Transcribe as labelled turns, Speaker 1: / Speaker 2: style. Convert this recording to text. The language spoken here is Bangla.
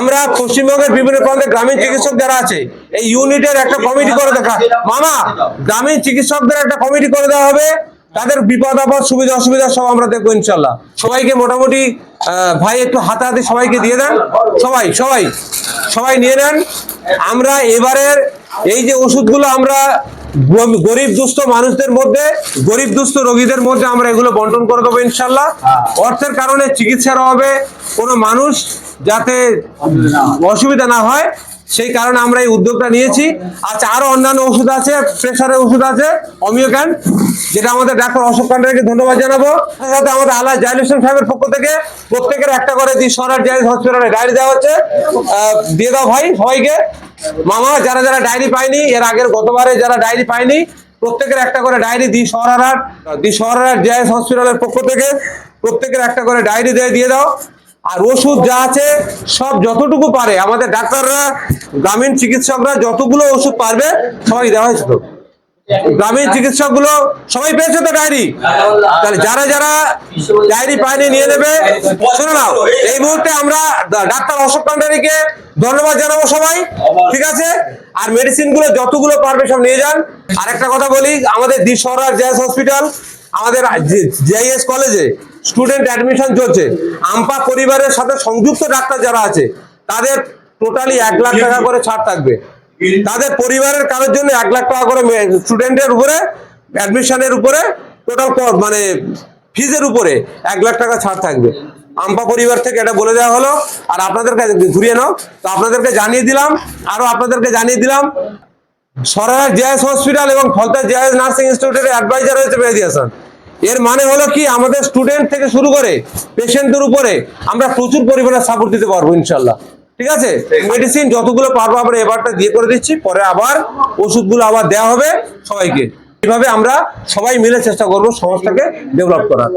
Speaker 1: আমরা পশ্চিমবঙ্গের বিভিন্ন প্রান্তে গ্রামীণ চিকিৎসক যারা আছে এই ইউনিটের একটা কমিটি করে দেখা মামা গ্রামীণ চিকিৎসকদের একটা কমিটি করে দেওয়া হবে। তাদের বিপদ আপদ সুবিধা অসুবিধা সব আমরা দেখবো ইনশাল্লাহ। সবাইকে মোটামুটি ভাই একটু হাতে সবাইকে দিয়ে দেন, সবাই সবাই সবাই নিয়ে নেন। আমরা এবারের এই যে ওষুধগুলো আমরা গরিব দুস্থ মানুষদের মধ্যে, গরিব দুস্থ রোগীদের মধ্যে আমরা এগুলো বন্টন করে দেবো ইনশাল্লাহ। অর্থের কারণে চিকিৎসার অভাবে কোনো মানুষ যাতে অসুবিধা না হয় সেই কারণে আমরা এই উদ্যোগটা নিয়েছি। আচ্ছা, আরো অন্যান্য ওষুধ আছে, প্রেসারের ওষুধ আছে, অমিওক্যান, যেটা আমাদের ডাক্তার অশোক কান্ডারিকে ধন্যবাদ জানাবো। সাথে আমাদের আলা জাহিল হোসেন সাহেবের পক্ষ থেকে প্রত্যেকের একটা করে সরার জাহিল হসপিটালে ডায়েরি দেওয়া হচ্ছে, দিয়ে দাও ভাই সবাইকে। মামা যারা যারা ডায়েরি পায়নি, এর আগের গতবারে যারা ডায়েরি পায়নি প্রত্যেকের একটা করে ডায়েরি দি সরার জাহিল হসপিটালের পক্ষ থেকে প্রত্যেকের একটা করে ডায়েরি দিয়ে দাও। আর ওষুধ যা আছে সব যতটুকু পারে আমাদের ডাক্তাররা, গ্রামীণ চিকিৎসকরা যতগুলো ওষুধ পারবে সবাই দেওয়া হয়েছে। তো গ্রামীণ চিকিৎসক গুলো সবাই পেয়েছে তো ডায়েরি, তাহলে যারা যারা ডায়েরি পায়নি নিয়ে নেবে। শুনে নাও, এই মুহূর্তে আমরা ডাক্তার অশোক কান্ডারিকে ধন্যবাদ জানাবো সবাই, ঠিক আছে? আর মেডিসিন গুলো যতগুলো পারবে সব নিয়ে যান। আর একটা কথা বলি, আমাদের দি সরার জেএস হসপিটাল, আমাদের জেএস কলেজে স্টুডেন্ট অ্যাডমিশন চলছে। আমপা পরিবারের সাথে সংযুক্ত ডাক্তার যারা আছে তাদের টোটালি 1 লাখ টাকা করে ছাড় থাকবে। তাদের পরিবারের কারোর জন্য 1 লাখ টাকা করে স্টুডেন্টের উপরে, অ্যাডমিশনের উপরে, টোটাল মানে ফিজের উপরে 1 লাখ টাকা ছাড় থাকবে। আমপা পরিবার থেকে এটা বলে দেওয়া হলো। আর আপনাদের কাছে ঘুরিয়ে নাও, তো আপনাদেরকে জানিয়ে দিলাম, আরো আপনাদেরকে জানিয়ে দিলাম সরার জেএস হসপিটাল এবং ফলতা জেএস নার্সিং ইনস্টিটিউটের অ্যাডভাইজার হয়েছে মেহেদী হাসান। এর মানে হলো কি, আমাদের স্টুডেন্ট থেকে শুরু করে পেশেন্টদের উপরে আমরা প্রচুর পরিমাণে সাপোর্ট দিতে পারবো ইনশাল্লাহ, ঠিক আছে? মেডিসিন যতগুলো পারবো আমরা এবারটা দিয়ে করে দিচ্ছি, পরে আবার ওষুধগুলো আবার দেওয়া হবে সবাইকে। এইভাবে আমরা সবাই মিলে চেষ্টা করবো সংস্থাকে ডেভেলপ করার।